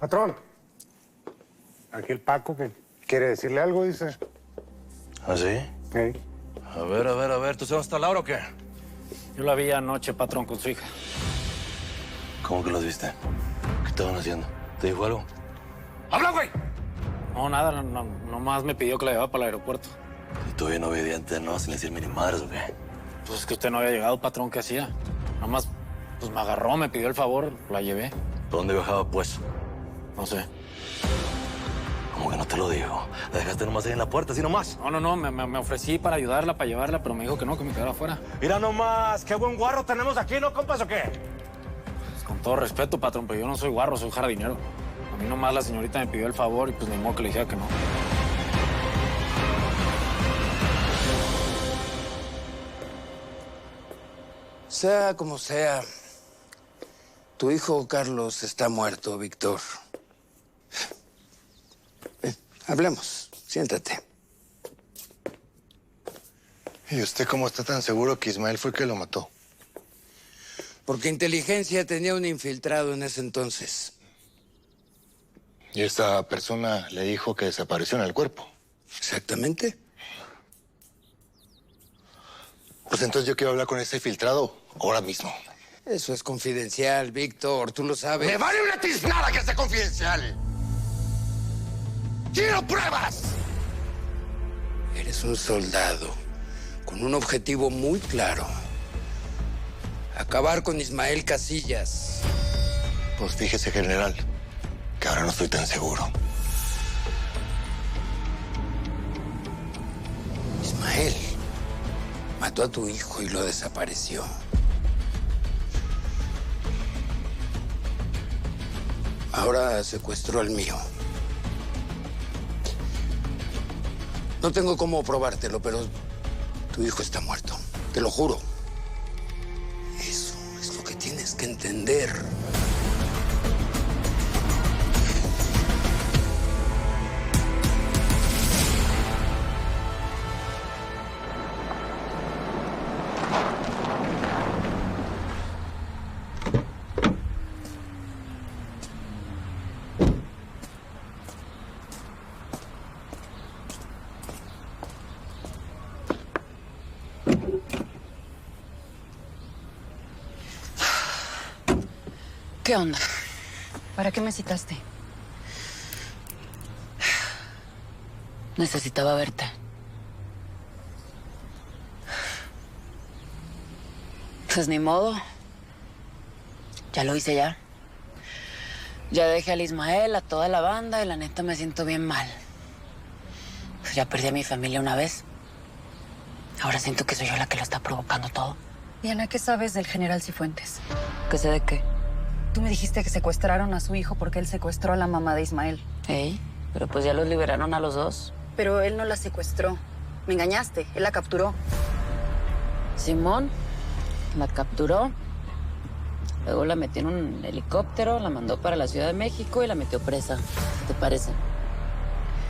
Patrón, aquí el Paco que quiere decirle algo, dice. ¿Ah, sí? Sí. A ver, ¿tú sabes dónde está Laura o qué? Yo la vi anoche, patrón, con su hija. ¿Cómo que los viste? ¿Qué estaban haciendo? ¿Te dijo algo? ¡Habla, güey! No, nada, nomás me pidió que la llevara para el aeropuerto. Y tú bien obediente, ¿no? Sin decirme ni madres, ¿o qué? Pues es que usted no había llegado, patrón, ¿qué hacía? Nomás, pues me agarró, me pidió el favor, la llevé. ¿Por dónde viajaba, pues? No sé. ¿Cómo que no te lo digo? La dejaste nomás ahí en la puerta, así nomás. No, me ofrecí para ayudarla, para llevarla, pero me dijo que no, que me quedara afuera. Mira nomás, qué buen guarro tenemos aquí, ¿no, compas, o qué? Pues con todo respeto, patrón, pero yo no soy guarro, soy jardinero. A mí nomás la señorita me pidió el favor y pues ni modo que le dijera que no. Sea como sea, tu hijo Carlos está muerto, Víctor. Hablemos, siéntate. ¿Y usted cómo está tan seguro que Ismael fue el que lo mató? Porque inteligencia tenía un infiltrado en ese entonces. Y esta persona le dijo que desapareció en el cuerpo. ¿Exactamente? Pues entonces yo quiero hablar con ese infiltrado ahora mismo. Eso es confidencial, Víctor, tú lo sabes. ¡Me vale una tiznada que sea confidencial! ¡Quiero pruebas! Eres un soldado con un objetivo muy claro. Acabar con Ismael Casillas. Pues fíjese, general, que ahora no estoy tan seguro. Ismael mató a tu hijo y lo desapareció. Ahora secuestró al mío. No tengo cómo probártelo, pero tu hijo está muerto. Te lo juro. Eso es lo que tienes que entender. ¿Qué onda? ¿Para qué me citaste? Necesitaba verte. Pues ni modo. Ya lo hice ya. Ya dejé al Ismael, a toda la banda, y la neta me siento bien mal. Pues ya perdí a mi familia una vez. Ahora siento que soy yo la que lo está provocando todo. Diana, ¿qué sabes del general Cifuentes? ¿Qué sé de qué? Tú me dijiste que secuestraron a su hijo porque él secuestró a la mamá de Ismael. Ey, pero pues ya los liberaron a los dos. Pero él no la secuestró. Me engañaste, él la capturó. Simón la capturó, luego la metió en un helicóptero, la mandó para la Ciudad de México y la metió presa. ¿Qué te parece?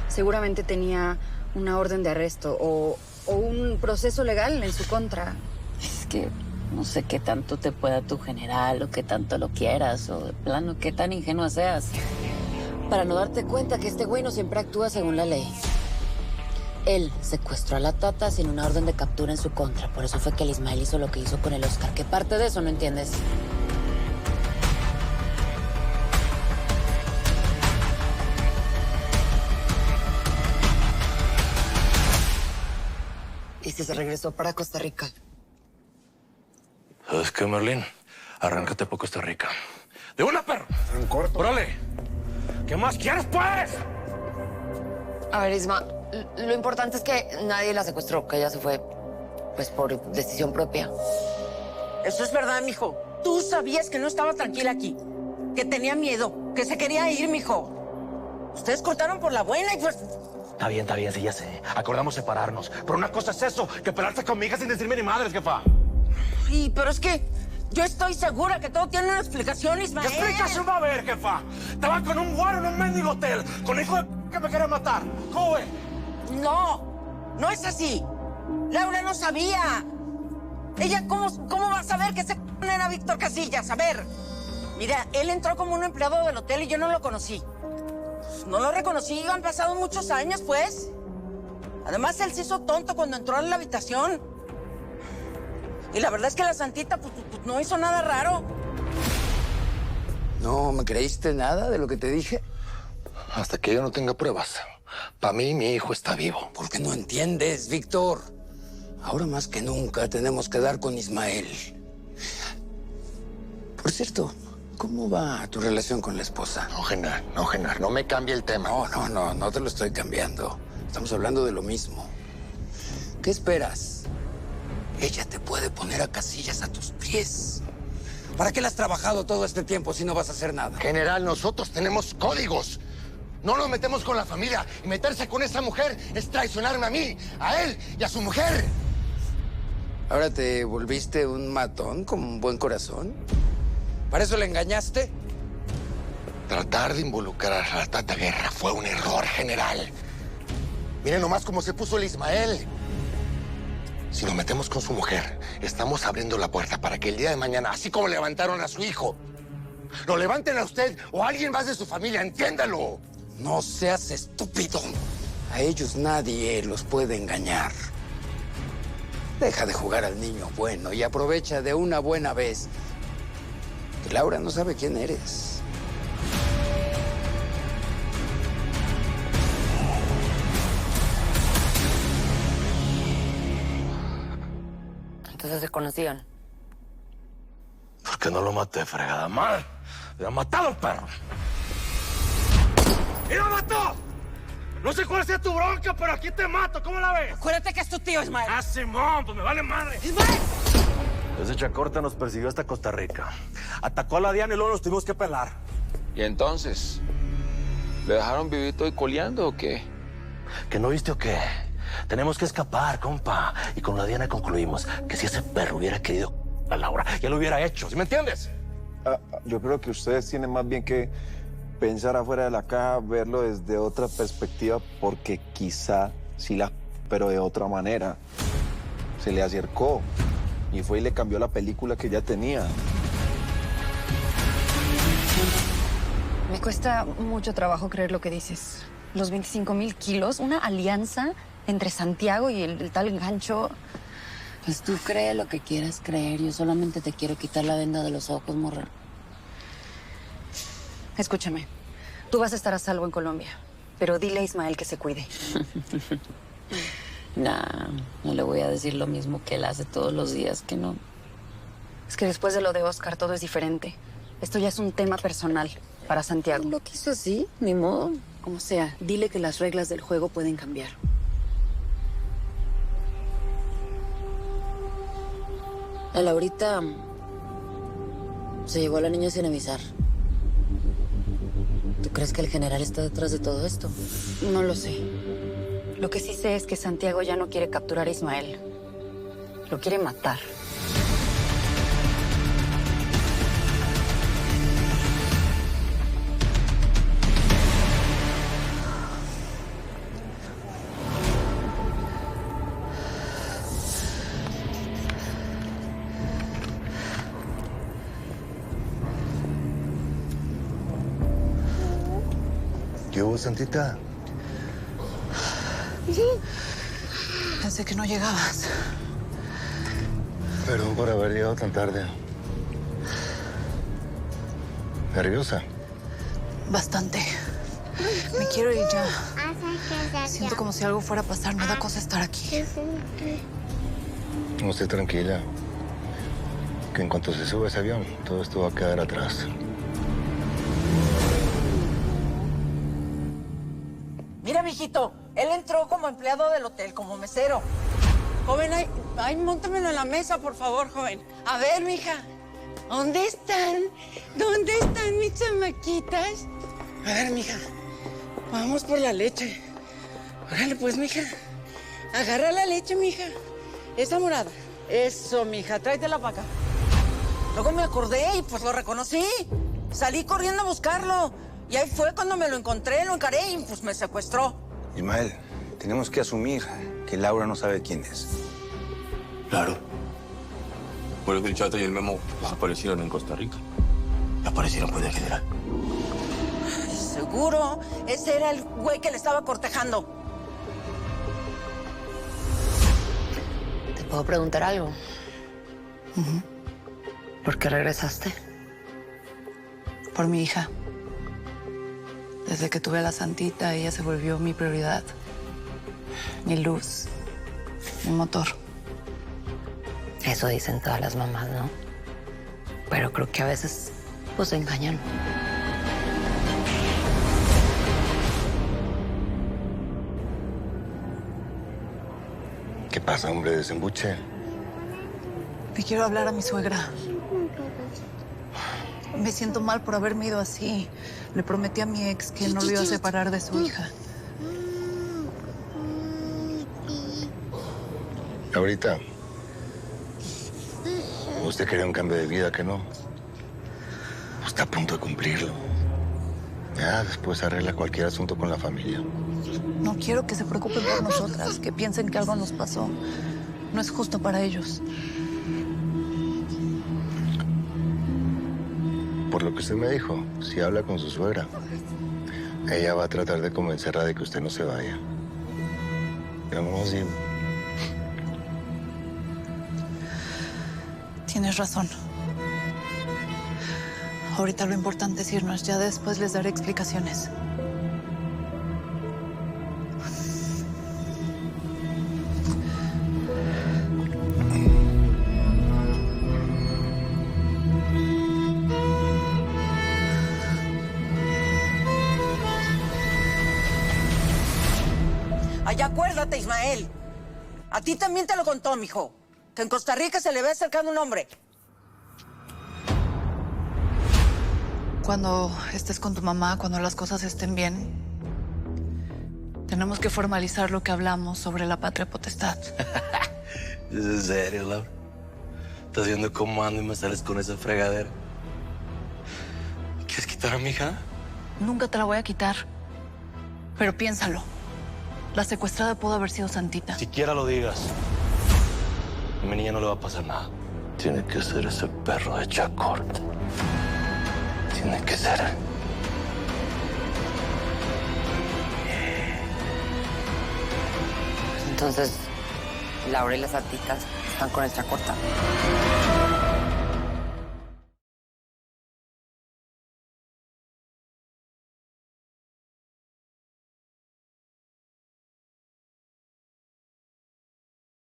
Seguramente tenía una orden de arresto o un proceso legal en su contra. Es que no sé qué tanto te pueda tu general o qué tanto lo quieras o de plano qué tan ingenua seas para no darte cuenta que este güey no siempre actúa según la ley. Él secuestró a la Tata sin una orden de captura en su contra. Por eso fue que el Ismael hizo lo que hizo con el Oscar. ¿Qué parte de eso no entiendes? Y se regresó para Costa Rica. ¿Sabes qué, Merlín? Arráncate por Costa Rica. ¡De una, perro! En corto. ¡Órale! ¿Qué más quieres, pues? A ver, Isma, lo importante es que nadie la secuestró, que ella se fue, pues, por decisión propia. Eso es verdad, mijo. Tú sabías que no estaba tranquila aquí, que tenía miedo, que se quería ir, mijo. Ustedes cortaron por la buena y pues... Está bien, sí, ya sé. Acordamos separarnos. Pero una cosa es eso, que pelearse con mi hija sin decirme ni madres, jefa. Sí, pero es que yo estoy segura que todo tiene una explicación, Ismael. ¿Qué explicación va a haber, jefa? Estaba con un guaro en un mendigo hotel, con hijo de que me quería matar. ¿Cómo ve? No es así. Laura no sabía. Ella, ¿cómo va a saber que ese era Víctor Casillas? A ver. Mira, él entró como un empleado del hotel y yo no lo conocí. No lo reconocí, han pasado muchos años, pues. Además, él se hizo tonto cuando entró en la habitación. Y la verdad es que la santita, pues, no hizo nada raro. ¿No me creíste nada de lo que te dije? Hasta que yo no tenga pruebas. Para mí, mi hijo está vivo. Porque no entiendes, Víctor. Ahora más que nunca tenemos que dar con Ismael. Por cierto, ¿cómo va tu relación con la esposa? No, Genaro, no me cambie el tema. No te lo estoy cambiando. Estamos hablando de lo mismo. ¿Qué esperas? Ella te puede poner a casillas a tus pies. ¿Para qué le has trabajado todo este tiempo si no vas a hacer nada? General, nosotros tenemos códigos. No nos metemos con la familia. Y meterse con esa mujer es traicionarme a mí, a él y a su mujer. ¿Ahora te volviste un matón con un buen corazón? ¿Para eso le engañaste? Tratar de involucrar a la Tata Guerra fue un error, general. Miren nomás cómo se puso el Ismael. Si nos metemos con su mujer, estamos abriendo la puerta para que el día de mañana, así como levantaron a su hijo, lo levanten a usted o a alguien más de su familia, entiéndalo. No seas estúpido. A ellos nadie los puede engañar. Deja de jugar al niño bueno y aprovecha de una buena vez que Laura no sabe quién eres. Entonces se conocían. ¿Por qué no lo maté, fregada madre? ¡Me ha matado el perro! ¡Y lo mató! No sé cuál sea tu bronca, pero aquí te mato. ¿Cómo la ves? Acuérdate que es tu tío, Ismael. Ah, Simón, pues me vale madre. ¡Ismael! Ese chacorta nos persiguió hasta Costa Rica. Atacó a la Diana y luego nos tuvimos que pelar. ¿Y entonces? ¿Le dejaron vivito y coleando o qué? ¿Que no viste o qué? Tenemos que escapar, compa. Y con la Diana concluimos que si ese perro hubiera querido a Laura, ya lo hubiera hecho. ¿Sí me entiendes? Yo creo que ustedes tienen más bien que pensar afuera de la caja, verlo desde otra perspectiva, porque quizá sí pero de otra manera. Se le acercó y fue y le cambió la película que ya tenía. Me cuesta mucho trabajo creer lo que dices. Los 25,000 kilos, una alianza entre Santiago y el tal Gancho. Pues tú cree lo que quieras creer. Yo solamente te quiero quitar la venda de los ojos, morra. Escúchame, tú vas a estar a salvo en Colombia, pero dile a Ismael que se cuide. Nah, no le voy a decir lo mismo que él hace todos los días, que no. Es que después de lo de Oscar todo es diferente. Esto ya es un tema personal para Santiago. Lo quiso así, ni modo. Como sea, dile que las reglas del juego pueden cambiar. La Laurita se llevó a la niña sin avisar. ¿Tú crees que el general está detrás de todo esto? No lo sé. Lo que sí sé es que Santiago ya no quiere capturar a Ismael. Lo quiere matar. ¿Qué hubo, Santita? Pensé que no llegabas. Perdón por haber llegado tan tarde. ¿Nerviosa? Bastante. Me quiero ir ya. Siento como si algo fuera a pasar. Me da cosa estar aquí. No, esté tranquila. Que en cuanto se sube ese avión, todo esto va a quedar atrás. Mira, mijito, él entró como empleado del hotel, como mesero. Joven, ay, móntamelo en la mesa, por favor, joven. A ver, mija, ¿dónde están? ¿Dónde están mis chamaquitas? A ver, mija, vamos por la leche. Órale, pues, mija. Agarra la leche, mija. Esa morada. Eso, mija, tráetela para acá. Luego me acordé y pues lo reconocí. Salí corriendo a buscarlo. Y ahí fue cuando me lo encontré, lo encaré y pues me secuestró. Ismael, tenemos que asumir que Laura no sabe quién es. Claro. Por eso el Chata y el Memo desaparecieron en Costa Rica. Aparecieron por el general. Seguro, ese era el güey que le estaba cortejando. ¿Te puedo preguntar algo? ¿Por qué regresaste? Por mi hija. Desde que tuve a la Santita, ella se volvió mi prioridad. Mi luz, mi motor. Eso dicen todas las mamás, ¿no? Pero creo que a veces, pues, se engañan. ¿Qué pasa, hombre? Desembuche. Le quiero hablar a mi suegra. Me siento mal por haberme ido así. Le prometí a mi ex que no lo iba a separar de su hija. Ahorita, usted quería un cambio de vida, ¿que no? Está a punto de cumplirlo. Ya después arregla cualquier asunto con la familia. No quiero que se preocupen por nosotras, que piensen que algo nos pasó. No es justo para ellos. Por lo que usted me dijo, si habla con su suegra, ella va a tratar de convencerla de que usted no se vaya. Pero no así. Tienes razón. Ahorita lo importante es irnos. Ya después les daré explicaciones. Ay, acuérdate, Ismael. A ti también te lo contó, mijo. Que en Costa Rica se le ve acercando un hombre. Cuando estés con tu mamá, cuando las cosas estén bien, tenemos que formalizar lo que hablamos sobre la patria potestad. ¿Es en serio, Laura? ¿Estás viendo cómo ando y me sales con esa fregadera? ¿Quieres quitar a mi hija? Nunca te la voy a quitar. Pero piénsalo. La secuestrada pudo haber sido Santita. Siquiera lo digas. A mi niña no le va a pasar nada. Tiene que ser ese perro de Chacort. Tiene que ser. Entonces, Laura y las Santitas están con el Chacorta.